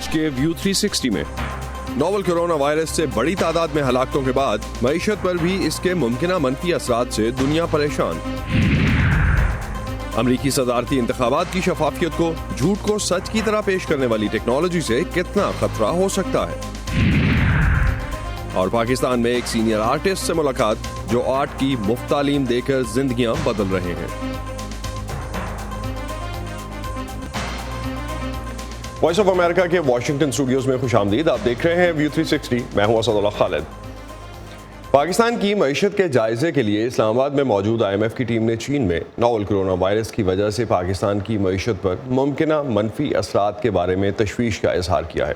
آج کے ویو 360 میں نوول کورونا وائرس سے بڑی تعداد میں ہلاکتوں کے بعد معیشت پر بھی اس کے ممکنہ منفی اثرات سے دنیا پریشان۔ امریکی صدارتی انتخابات کی شفافیت کو جھوٹ کو سچ کی طرح پیش کرنے والی ٹیکنالوجی سے کتنا خطرہ ہو سکتا ہے، اور پاکستان میں ایک سینئر آرٹسٹ سے ملاقات جو آرٹ کی مفت تعلیم دے کر زندگیاں بدل رہے ہیں۔ وائس آف امریکہ کے واشنگٹن اسٹوڈیوز میں خوش آمدید۔ آپ دیکھ رہے ہیں ویو 360، میں ہوں اسد اللہ خالد۔ پاکستان کی معیشت کے جائزے کے لیے اسلام آباد میں موجود IMF کی ٹیم نے چین میں نوول کورونا وائرس کی وجہ سے پاکستان کی معیشت پر ممکنہ منفی اثرات کے بارے میں تشویش کا اظہار کیا ہے۔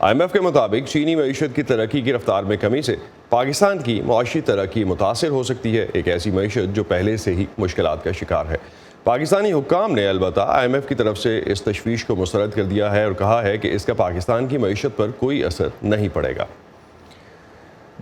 IMF کے مطابق چینی معیشت کی ترقی کی رفتار میں کمی سے پاکستان کی معاشی ترقی متاثر ہو سکتی ہے، ایک ایسی معیشت جو پہلے سے ہی مشکلات کا شکار ہے۔ پاکستانی حکام نے البتہ IMF کی طرف سے اس تشویش کو مسترد کر دیا ہے اور کہا ہے کہ اس کا پاکستان کی معیشت پر کوئی اثر نہیں پڑے گا۔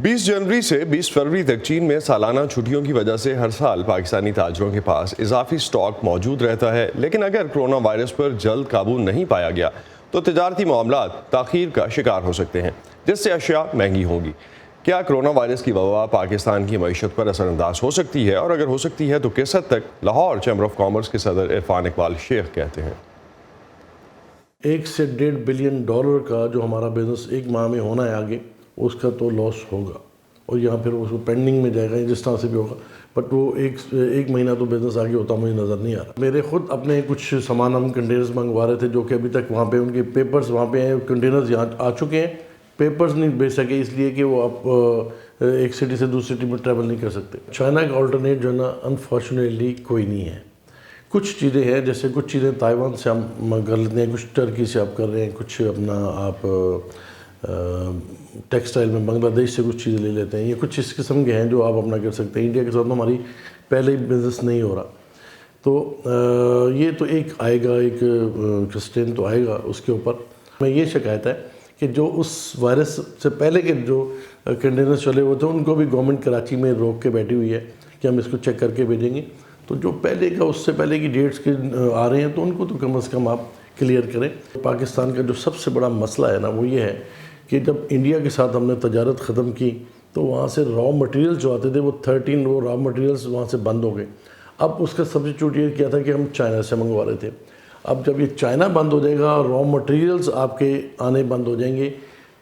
20 جنوری سے 20 فروری تک چین میں سالانہ چھٹیوں کی وجہ سے ہر سال پاکستانی تاجروں کے پاس اضافی سٹاک موجود رہتا ہے، لیکن اگر کورونا وائرس پر جلد قابو نہیں پایا گیا تو تجارتی معاملات تاخیر کا شکار ہو سکتے ہیں، جس سے اشیاء مہنگی ہوں گی۔ کیا کورونا وائرس کی وبا پاکستان کی معیشت پر اثر انداز ہو سکتی ہے، اور اگر ہو سکتی ہے تو کس حد تک؟ لاہور چیمبر آف کامرس کے صدر عرفان اقبال شیخ کہتے ہیں 1 سے 1.5 بلین ڈالر کا جو ہمارا بزنس ایک ماہ میں ہونا ہے آگے، اس کا تو لاس ہوگا، اور یہاں پھر اس کو پینڈنگ میں جائے گا جس طرح سے بھی ہوگا، بٹ وہ ایک مہینہ تو بزنس آگے ہوتا مجھے نظر نہیں آ رہا۔ میرے خود اپنے کچھ سامان ہم کنٹینرز منگوا رہے تھے جو کہ ابھی تک وہاں پہ ان کے پیپرز وہاں پہ ہیں، کنٹینرز یہاں آ چکے ہیں، پیپرز نہیں بھیج سکے اس لیے کہ وہ اب ایک سٹی سے دوسری سٹی میں ٹریول نہیں کر سکتے۔ چائنا کا آلٹرنیٹ جو ہے نا انفارچونیٹلی کوئی نہیں ہے۔ کچھ چیزیں ہیں، جیسے کچھ چیزیں تائیوان سے ہم کر لیتے ہیں، کچھ ٹرکی سے آپ کر رہے ہیں، کچھ اپنا آپ ٹیکسٹائل میں بنگلہ دیش سے کچھ چیزیں لے لیتے ہیں، یہ کچھ اس قسم کے ہیں جو آپ اپنا کر سکتے ہیں۔ انڈیا کے ساتھ تو ہماری پہلے ہی بزنس نہیں ہو رہا، تو یہ تو ایک آئے گا، ایک سسٹین تو آئے گا اس کے اوپر۔ میں یہ شکایت ہے کہ جو اس وائرس سے پہلے کے جو کنٹینر چلے ہوئے تھے ان کو بھی گورنمنٹ کراچی میں روک کے بیٹھی ہوئی ہے کہ ہم اس کو چیک کر کے بھیجیں گے، تو جو پہلے کا اس سے پہلے کی ڈیٹس کے آ رہے ہیں تو ان کو تو کم از کم آپ کلیئر کریں۔ پاکستان کا جو سب سے بڑا مسئلہ ہے نا وہ یہ ہے کہ جب انڈیا کے ساتھ ہم نے تجارت ختم کی تو وہاں سے را مٹیریل جو آتے تھے وہ 13 وہ را مٹیریلز وہاں سے بند ہو گئے۔ اب اس کا سبسٹیٹیوٹ یہ کیا تھا کہ ہم چائنا سے منگوا رہے تھے۔ اب جب یہ چائنا بند ہو جائے گا اور را مٹیریلز آپ کے آنے بند ہو جائیں گے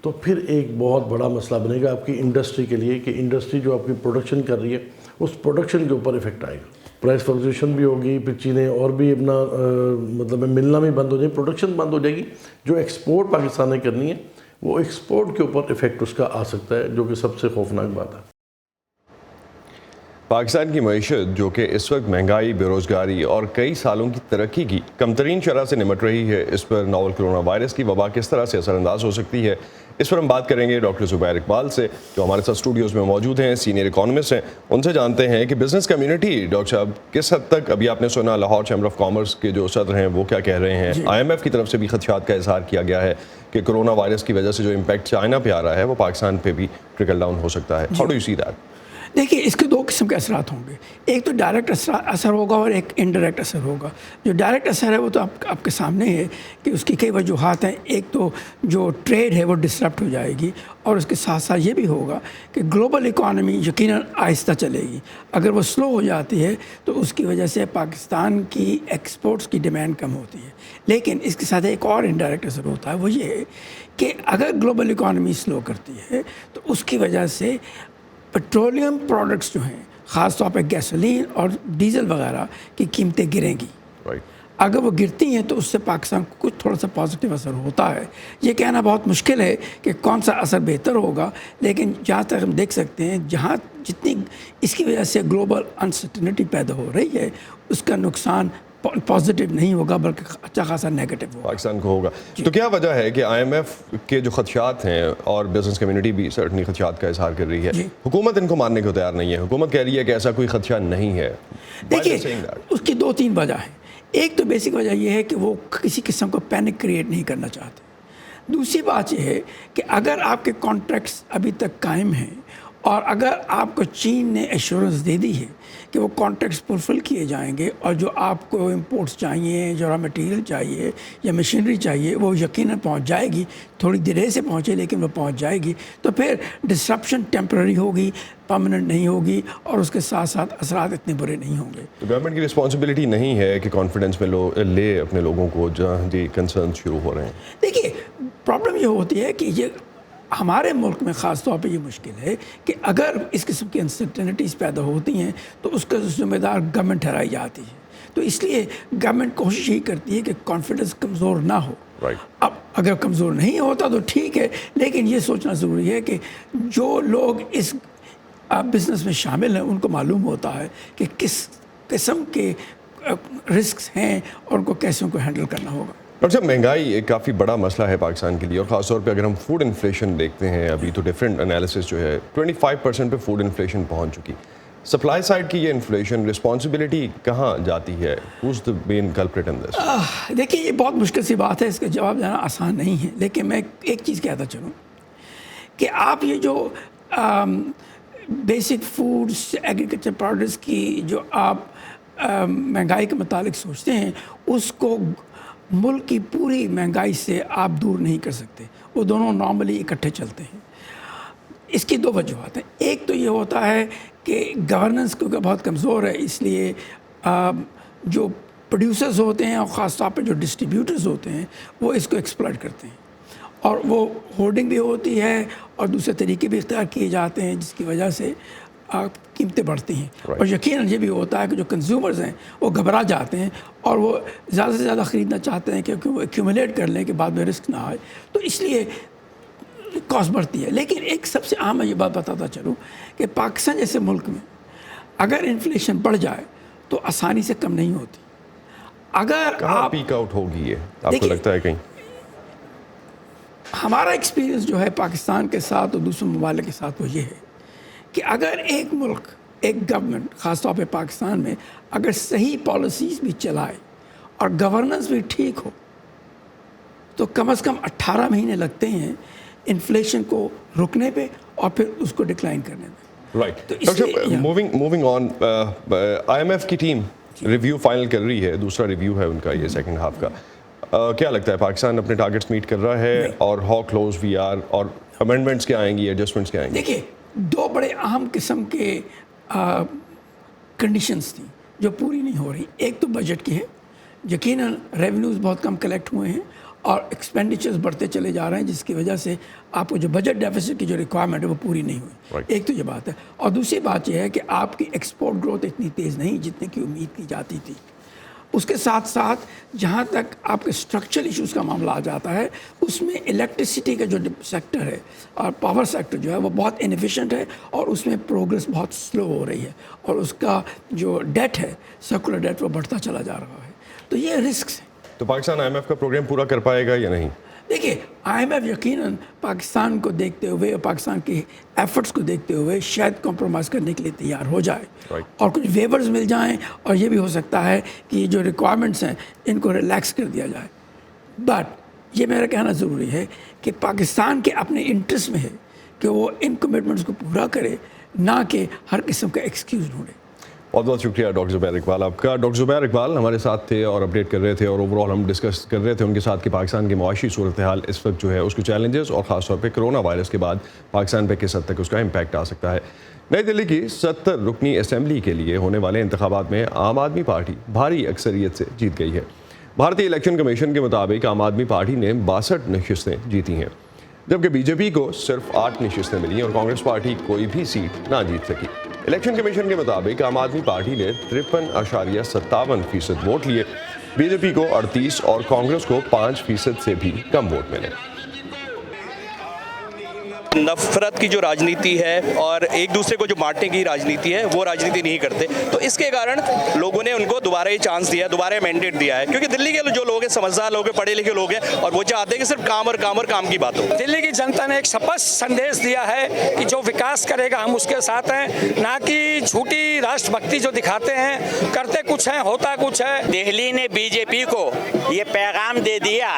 تو پھر ایک بہت بڑا مسئلہ بنے گا آپ کی انڈسٹری کے لیے، کہ انڈسٹری جو آپ کی پروڈکشن کر رہی ہے اس پروڈکشن کے اوپر ایفیکٹ آئے گا، پرائس فلکچویشن بھی ہوگی، پھر چیزیں اور بھی اپنا مطلب ملنا بھی بند ہو جائے، پروڈکشن بند ہو جائے گی۔ جو ایکسپورٹ پاکستان نے کرنی ہے وہ ایکسپورٹ کے اوپر ایفیکٹ اس کا آ سکتا ہے، جو کہ سب سے خوفناک بات ہے۔ پاکستان کی معیشت جو کہ اس وقت مہنگائی، بے روزگاری اور کئی سالوں کی ترقی کی کم ترین شرح سے نمٹ رہی ہے، اس پر نوول کورونا وائرس کی وبا کس طرح سے اثر انداز ہو سکتی ہے، اس پر ہم بات کریں گے ڈاکٹر زبیر اقبال سے جو ہمارے ساتھ اسٹوڈیوز میں موجود ہیں، سینئر اکانومسٹ ہیں۔ ان سے جانتے ہیں کہ بزنس کمیونٹی ڈاکٹر صاحب کس حد تک، ابھی آپ نے سنا لاہور چیمبر آف کامرس کے جو صدر ہیں وہ کیا کہہ رہے ہیں، IMF کی طرف سے بھی خدشات کا اظہار کیا گیا ہے کہ کورونا وائرس کی وجہ سے جو امپیکٹ چائنا پہ آ رہا ہے وہ پاکستان پہ بھی ٹرکل ڈاؤن ہو سکتا ہے۔ How do you see that? دیکھیے، اس کے 2 قسم کے اثرات ہوں گے، ایک تو ڈائریکٹ اثر ہوگا اور ایک انڈائریکٹ اثر ہوگا۔ جو ڈائریکٹ اثر ہے وہ تو آپ کے سامنے ہے کہ اس کی کئی وجوہات ہیں۔ ایک تو جو ٹریڈ ہے وہ ڈسرپٹ ہو جائے گی، اور اس کے ساتھ ساتھ یہ بھی ہوگا کہ گلوبل اکانومی یقیناً آہستہ چلے گی۔ اگر وہ سلو ہو جاتی ہے تو اس کی وجہ سے پاکستان کی ایکسپورٹس کی ڈیمانڈ کم ہوتی ہے۔ لیکن اس کے ساتھ ایک اور انڈائریکٹ اثر ہوتا ہے، وہ یہ ہے کہ اگر گلوبل اکانومی سلو کرتی ہے تو اس کی وجہ سے پیٹرولیم پروڈکٹس جو ہیں، خاص طور پہ گیسولین اور ڈیزل وغیرہ کی قیمتیں گریں گی۔ اگر وہ گرتی ہیں تو اس سے پاکستان کو کچھ تھوڑا سا پازیٹیو اثر ہوتا ہے۔ یہ کہنا بہت مشکل ہے کہ کون سا اثر بہتر ہوگا، لیکن جہاں تک ہم دیکھ سکتے ہیں جہاں جتنی اس کی وجہ سے گلوبل انسرٹنٹی پیدا ہو رہی ہے اس کا نقصان پازیٹیو نہیں ہوگا بلکہ اچھا خاصا نیگیٹو ہوگا، پاکستان کو ہوگا۔ تو کیا وجہ ہے کہ IMF کے جو خدشات ہیں اور بزنس کمیونٹی بھی سرٹنلی خدشات کا اظہار کر رہی ہے، حکومت ان کو ماننے کو تیار نہیں ہے؟ حکومت کہہ رہی ہے کہ ایسا کوئی خدشہ نہیں ہے۔ دیکھیے، اس کی 2-3 وجہ ہیں۔ ایک تو بیسک وجہ یہ ہے کہ وہ کسی قسم کو پینک کریٹ نہیں کرنا چاہتے۔ دوسری بات یہ ہے کہ اگر آپ کے کانٹریکٹس ابھی تک قائم ہیں اور اگر آپ کو چین نے ایشورنس دے دی ہے کہ وہ کانٹریکٹس فلفل کیے جائیں گے اور جو آپ کو امپورٹس چاہیے, جو را مٹیریل چاہیے یا مشینری چاہیے, وہ یقیناً پہنچ جائے گی, تھوڑی دیر سے پہنچے لیکن وہ پہنچ جائے گی, تو پھر ڈسرپشن ٹیمپرری ہوگی, پرماننٹ نہیں ہوگی, اور اس کے ساتھ ساتھ اثرات اتنے برے نہیں ہوں گے. تو گورنمنٹ کی رسپانسبلٹی نہیں ہے کہ کانفیڈنس میں لے اپنے لوگوں کو جہاں جی کنسرن شروع ہو رہے ہیں؟ دیکھیے پرابلم یہ ہوتی ہے کہ یہ ہمارے ملک میں خاص طور پہ یہ مشکل ہے کہ اگر اس قسم کی انسرٹنٹیز پیدا ہوتی ہیں تو اس کا ذمہ دار گورنمنٹ ٹھہرائی جاتی ہے. تو اس لیے گورنمنٹ کوشش یہی کرتی ہے کہ کانفیڈنس کمزور نہ ہو. اب اگر کمزور نہیں ہوتا تو ٹھیک ہے, لیکن یہ سوچنا ضروری ہے کہ جو لوگ اس بزنس میں شامل ہیں ان کو معلوم ہوتا ہے کہ کس قسم کے رسکس ہیں اور ان کو کیسے ان کو ہینڈل کرنا ہوگا. ڈاکٹر صاحب, مہنگائی ایک کافی بڑا مسئلہ ہے پاکستان کے لیے, اور خاص طور پہ اگر ہم فوڈ انفلیشن دیکھتے ہیں, ابھی تو ڈفرینٹ انالیسس جو ہے 25% پہ فوڈ انفلیشن پہنچ چکی. سپلائی سائڈ کی یہ انفلیشن رسپانسبلٹی کہاں جاتی ہے؟ Who's the main culprit in this? دیکھیے یہ بہت مشکل سی بات ہے, اس کا جواب دینا آسان نہیں ہے, لیکن میں ایک چیز کہتا چلوں کہ آپ یہ جو بیسک فوڈس ایگریکلچر پروڈکٹس کی جو آپ مہنگائی کے متعلق سوچتے ہیں, اس کو ملک کی پوری مہنگائی سے آپ دور نہیں کر سکتے. وہ دونوں نارملی اکٹھے چلتے ہیں. اس کی دو وجوہات ہیں. ایک تو یہ ہوتا ہے کہ گورننس کیونکہ بہت کمزور ہے, اس لیے جو پروڈیوسرز ہوتے ہیں اور خاص طور پہ جو ڈسٹریبیوٹرز ہوتے ہیں وہ اس کو ایکسپلائٹ کرتے ہیں, اور وہ ہورڈنگ بھی ہوتی ہے اور دوسرے طریقے بھی اختیار کیے جاتے ہیں جس کی وجہ سے قیمتیں بڑھتی ہیں. اور یقیناً یہ بھی ہوتا ہے کہ جو کنزیومرز ہیں وہ گھبرا جاتے ہیں اور وہ زیادہ سے زیادہ خریدنا چاہتے ہیں کیونکہ وہ ایکیومولیٹ کر لیں کہ بعد میں رسک نہ آئے, تو اس لیے کاسٹ بڑھتی ہے. لیکن ایک سب سے عام میں یہ بات بتاتا چلوں کہ پاکستان جیسے ملک میں اگر انفلیشن بڑھ جائے تو آسانی سے کم نہیں ہوتی. اگر آپ پیک آؤٹ ہوگی, یہ آپ کو لگتا ہے کہیں؟ ہمارا ایکسپیرینس جو ہے پاکستان کے ساتھ اور دوسرے ممالک کے ساتھ وہ یہ ہے کہ اگر ایک ملک, ایک گورنمنٹ خاص طور پہ پاکستان میں اگر صحیح پالیسیز بھی چلائے اور گورننس بھی ٹھیک ہو تو کم از کم 18 مہینے لگتے ہیں انفلیشن کو رکنے پہ اور پھر اس کو ڈکلائن کرنے میں. Right. Moving on, I M F کی ٹیم ریویو فائنل کر رہی ہے, دوسرا ریویو ہے ان کا یہ سیکنڈ ہاف کا. کیا لگتا ہے پاکستان اپنے ٹارگیٹس میٹ کر رہا ہے, اور ہاؤ کلوز وی آر, اور امینڈمنٹس کیا آئیں گی, ایڈجسٹمنٹس کیا آئیں گی؟ دیکھیے دو بڑے اہم قسم کے کنڈیشنز تھیں جو پوری نہیں ہو رہی. ایک تو بجٹ کی ہے, یقیناً ریونیوز بہت کم کلیکٹ ہوئے ہیں اور ایکسپینڈیچرز بڑھتے چلے جا رہے ہیں جس کی وجہ سے آپ کو جو بجٹ ڈیفیسٹ کی جو ریکوائرمنٹ ہے وہ پوری نہیں ہوئی. ایک تو یہ بات ہے, اور دوسری بات یہ ہے کہ آپ کی ایکسپورٹ گروتھ اتنی تیز نہیں جتنے کی امید کی جاتی تھی. اس کے ساتھ ساتھ جہاں تک آپ کے اسٹرکچرل ایشوز کا معاملہ آ جاتا ہے, اس میں الیکٹریسٹی کا جو سیکٹر ہے اور پاور سیکٹر جو ہے وہ بہت انیفیشینٹ ہے اور اس میں پروگرس بہت سلو ہو رہی ہے, اور اس کا جو ڈیٹ ہے سرکولر ڈیٹ وہ بڑھتا چلا جا رہا ہے. تو یہ رسکس ہیں. تو پاکستان آئی ایم ایف کا پروگرام پورا کر پائے گا یا نہیں؟ دیکھیے آئی ایم ایف یقیناً پاکستان کو دیکھتے ہوئے اور پاکستان کے ایفرٹس کو دیکھتے ہوئے شاید کمپرومائز کرنے کے لیے تیار ہو جائے اور کچھ ویورز مل جائیں, اور یہ بھی ہو سکتا ہے کہ یہ جو ریکوائرمنٹس ہیں ان کو ریلیکس کر دیا جائے. بٹ یہ میرا کہنا ضروری ہے کہ پاکستان کے اپنے انٹرسٹ میں ہے کہ وہ ان کمٹمنٹس کو پورا کرے, نہ کہ ہر قسم کا ایکسکیوز ڈھونڈے. بہت بہت شکریہ ڈاکٹر زبیر اقبال آپ کا. ڈاکٹر زبیر اقبال ہمارے ساتھ تھے اور اپڈیٹ کر رہے تھے, اور اوور آل ہم ڈسکس کر رہے تھے ان کے ساتھ کہ پاکستان کی معاشی صورتحال اس وقت جو ہے اس کے چیلنجز, اور خاص طور پہ کرونا وائرس کے بعد پاکستان پہ کس حد تک اس کا امپیکٹ آ سکتا ہے. نئی دلی کی 70 رکنی اسمبلی کے لیے ہونے والے انتخابات میں عام آدمی پارٹی بھاری اکثریت سے جیت گئی ہے. بھارتی الیکشن کمیشن کے مطابق عام آدمی پارٹی نے 62 نشستیں جیتی ہیں, جبکہ بی جے پی کو صرف 8 نشستیں ملی اور کانگریس پارٹی کوئی بھی سیٹ نہ جیت سکی. الیکشن کمیشن کے مطابق عام آدمی پارٹی نے 53.57% ووٹ لیے, بی جے پی کو 38 اور کانگریس کو 5% سے بھی کم ووٹ ملے. نفرت کی جو راجنیتی ہے اور ایک دوسرے کو جو بانٹنے کی راجنیتی ہے وہ راجنیتی نہیں کرتے, تو اس کے کارن لوگوں نے ان کو دوبارہ یہ چانس دیا, دوبارہ مینڈیٹ دیا ہے, کیونکہ دلی کے جو لوگ ہیں سمجھدار لوگ ہیں, پڑھے لکھے لوگ ہیں, اور وہ چاہتے ہیں کہ صرف کام اور کام اور کام کی بات ہو. دلی کی جنتا نے ایک سپشٹ سندیش دیا ہے کہ جو وکاس کرے گا ہم اس کے ساتھ ہیں, نہ کہ جھوٹی راشٹر بھکتی جو دکھاتے ہیں, کرتے کچھ ہیں ہوتا کچھ ہے. دہلی نے بی جے پی کو یہ پیغام دے دیا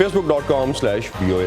facebook.com/VOA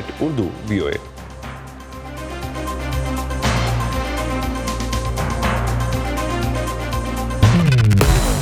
@urduvoa।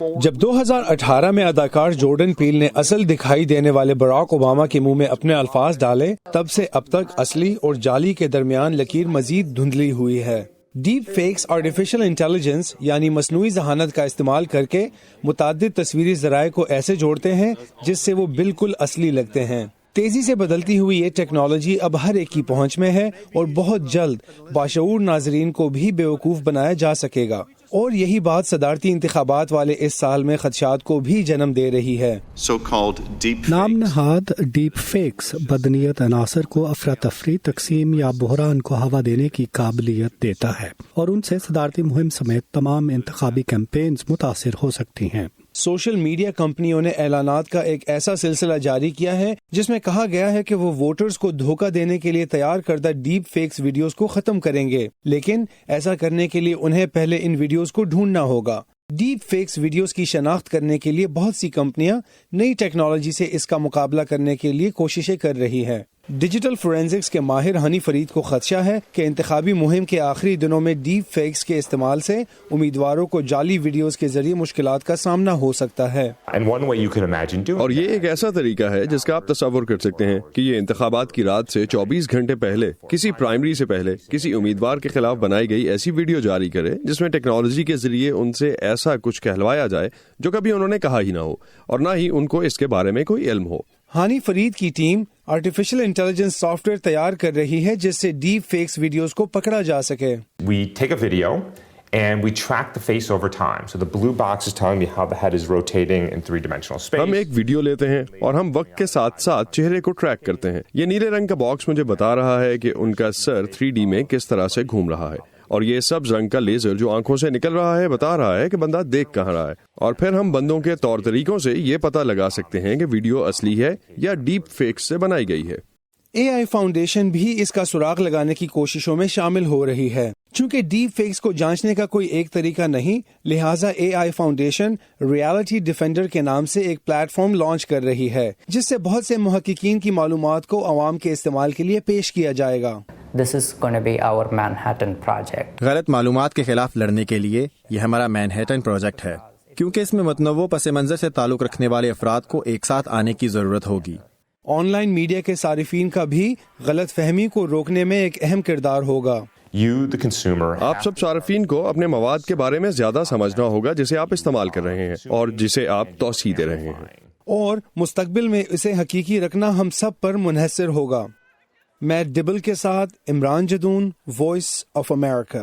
جب 2018 میں اداکار جارڈن پیل نے اصل دکھائی دینے والے براک اوباما کے منہ میں اپنے الفاظ ڈالے، تب سے اب تک اصلی اور جعلی کے درمیان لکیر مزید دھندلی ہوئی ہے۔ ڈیپ فیکس آرٹیفیشل انٹیلیجنس یعنی مصنوعی ذہانت کا استعمال کر کے متعدد تصویری ذرائع کو ایسے جوڑتے ہیں جس سے وہ بالکل اصلی لگتے ہیں۔ تیزی سے بدلتی ہوئی یہ ٹیکنالوجی اب ہر ایک کی پہنچ میں ہے اور بہت جلد باشعور ناظرین کو بھی بیوقوف بنایا جا سکے گا، اور یہی بات صدارتی انتخابات والے اس سال میں خدشات کو بھی جنم دے رہی ہے۔ نام نہاد ڈیپ فیکس بدنیت عناصر کو افراتفری، تقسیم یا بحران کو ہوا دینے کی قابلیت دیتا ہے، اور ان سے صدارتی مہم سمیت تمام انتخابی کیمپینز متاثر ہو سکتی ہیں۔ سوشل میڈیا کمپنیوں نے اعلانات کا ایک ایسا سلسلہ جاری کیا ہے جس میں کہا گیا ہے کہ وہ ووٹرز کو دھوکہ دینے کے لیے تیار کردہ ڈیپ فیکس ویڈیوز کو ختم کریں گے، لیکن ایسا کرنے کے لیے انہیں پہلے ان ویڈیوز کو ڈھونڈنا ہوگا۔ ڈیپ فیکس ویڈیوز کی شناخت کرنے کے لیے بہت سی کمپنیاں نئی ٹیکنالوجی سے اس کا مقابلہ کرنے کے لیے کوششیں کر رہی ہیں۔ ڈیجیٹل فورینزکس کے ماہر ہنی فرید کو خدشہ ہے کہ انتخابی مہم کے آخری دنوں میں ڈیپ فیکس کے استعمال سے امیدواروں کو جعلی ویڈیوز کے ذریعے مشکلات کا سامنا ہو سکتا ہے۔ اور یہ ایک ایسا طریقہ ہے جس کا آپ تصور کر سکتے ہیں کہ یہ انتخابات کی رات سے 24 گھنٹے پہلے کسی پرائمری سے پہلے کسی امیدوار کے خلاف بنائی گئی ایسی ویڈیو جاری کرے جس میں ٹیکنالوجی کے ذریعے ان سے ایسا کچھ کہلوایا جائے جو کبھی انہوں نے کہا ہی نہ ہو، اور نہ ہی ان کو اس کے بارے میں کوئی علم ہو۔ ہانی فرید کی team artificial intelligence soft where تیار کر رہی ہے جس سے ڈیپ فیکس ویڈیوز کو پکڑا جا سکے۔ We take a video and we track the face over time. So the blue box is telling me how the head is rotating in three-dimensional space. ہم ایک ویڈیو لیتے ہیں اور ہم وقت کے ساتھ ساتھ چہرے کو ٹریک کرتے ہیں۔ یہ نیلے رنگ کا باکس مجھے بتا رہا ہے کہ ان کا سر 3D میں کس طرح سے گھوم رہا ہے، اور یہ سبز رنگ کا لیزر جو آنکھوں سے نکل رہا ہے بتا رہا ہے کہ بندہ دیکھ کہاں رہا ہے، اور پھر ہم بندوں کے طور طریقوں سے یہ پتہ لگا سکتے ہیں کہ ویڈیو اصلی ہے یا ڈیپ فیکس سے بنائی گئی ہے۔ اے آئی فاؤنڈیشن بھی اس کا سراغ لگانے کی کوششوں میں شامل ہو رہی ہے۔ چونکہ ڈیپ فیکس کو جانچنے کا کوئی ایک طریقہ نہیں، لہٰذا اے آئی فاؤنڈیشن ریالٹی ڈیفینڈر کے نام سے ایک پلیٹ فارم لانچ کر رہی ہے جس سے بہت سے محققین کی معلومات کو عوام کے استعمال کے لیے پیش کیا جائے گا۔ This is going to be our Manhattan project. غلط معلومات کے خلاف لڑنے کے لیے یہ ہمارا مینہٹن پروجیکٹ ہے، کیونکہ اس میں متنوع پس منظر سے تعلق رکھنے والے افراد کو ایک ساتھ آنے کی ضرورت ہوگی۔ آن لائن میڈیا کے صارفین کا بھی غلط فہمی کو روکنے میں ایک اہم کردار ہوگا۔ آپ سب صارفین کو اپنے مواد کے بارے میں زیادہ سمجھنا ہوگا جسے آپ استعمال کر رہے ہیں اور جسے آپ توسیع دے رہے ہیں، اور مستقبل میں اسے حقیقی رکھنا ہم سب پر منحصر ہوگا۔ میٹ ڈبل کے ساتھ Imran Jadoon, Voice of America.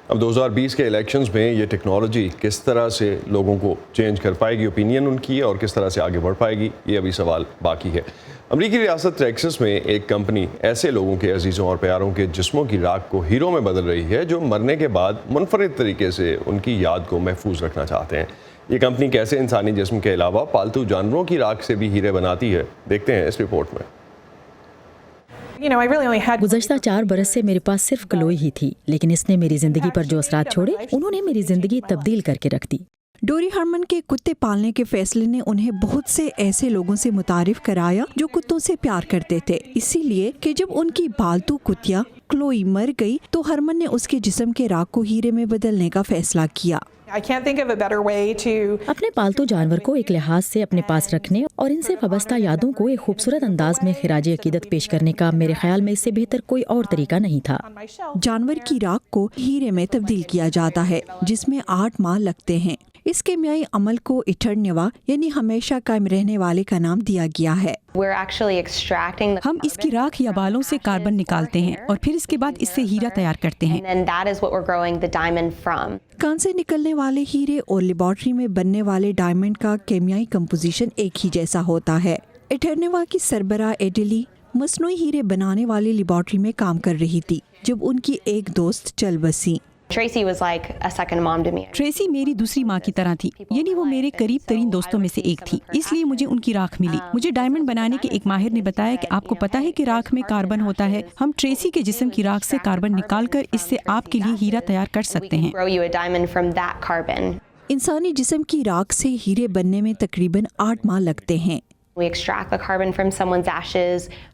اب 2020 کے الیکشنز میں یہ ٹیکنالوجی کس طرح سے لوگوں کو چینج کر پائے گی اوپینین ان کی، اور کس طرح سے آگے بڑھ پائے گی، یہ ابھی سوال باقی ہے۔ امریکی ریاست ٹیکساس میں ایک کمپنی ایسے لوگوں کے عزیزوں اور پیاروں کے جسموں کی راکھ کو ہیروں میں بدل رہی ہے جو مرنے کے بعد منفرد طریقے سے ان کی یاد کو محفوظ رکھنا چاہتے ہیں۔ یہ کمپنی کیسے انسانی جسم کے علاوہ پالتو جانوروں کی راکھ سے بھی ہیرے بناتی ہے، دیکھتے ہیں اس رپورٹ میں۔ گزشتہ 4 برس سے میرے پاس صرف کلوئی ہی تھی، لیکن اس نے میری زندگی پر جو اثرات چھوڑے انہوں نے میری زندگی تبدیل کر کے رکھ دی۔ ڈوری ہرمن کے کتے پالنے کے فیصلے نے انہیں بہت سے ایسے لوگوں سے متعارف کرایا جو کتوں سے پیار کرتے تھے، اسی لیے کہ جب ان کی پالتو کتیا کلوئی مر گئی تو ہرمن نے اس کے جسم کے راکھ کو ہیرے میں بدلنے کا فیصلہ کیا۔ اپنے پالتو جانور کو ایک لحاظ سے اپنے پاس رکھنے اور ان سے وابستہ یادوں کو ایک خوبصورت انداز میں خراج عقیدت پیش کرنے کا میرے خیال میں اس سے بہتر کوئی اور طریقہ نہیں تھا۔ جانور کی راکھ کو ہیرے میں تبدیل کیا جاتا ہے جس میں 8 ماہ لگتے ہیں۔ اس کیمیائی عمل کو ایٹرنیوا یعنی ہمیشہ قائم رہنے والے کا نام دیا گیا ہے۔ ہم اس کی راکھ یا بالوں سے کاربن نکالتے ہیں اور پھر اس کے بعد اس سے ہیرا تیار کرتے ہیں۔ کان سے نکلنے والے ہیرے اور لیبارٹری میں بننے والے ڈائمنڈ کا کیمیائی کمپوزیشن ایک ہی جیسا ہوتا ہے۔ ایٹرنیوا کی سربراہ ایڈلی مصنوعی ہیرے بنانے والی لیبارٹری میں کام کر رہی تھی جب ان کی ایک دوست چل بسی۔ ٹریسی میری دوسری ماں کی طرح تھی، یعنی وہ میرے قریب ترین دوستوں میں سے ایک تھی، اس لیے مجھے ان کی راکھ ملی۔ مجھے ڈائمنڈ بنانے کے ایک ماہر نے بتایا کہ آپ کو پتا ہے کہ راکھ میں کاربن ہوتا ہے، ہم ٹریسی کے جسم کی راکھ سے کاربن نکال کر اس سے آپ کے لیے ہیرا تیار کر سکتے ہیں۔ انسانی جسم کی راکھ سے ہیرے بننے میں تقریباً 8 ماہ لگتے ہیں۔ We extract the carbon from someone's ashes.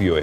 VOA,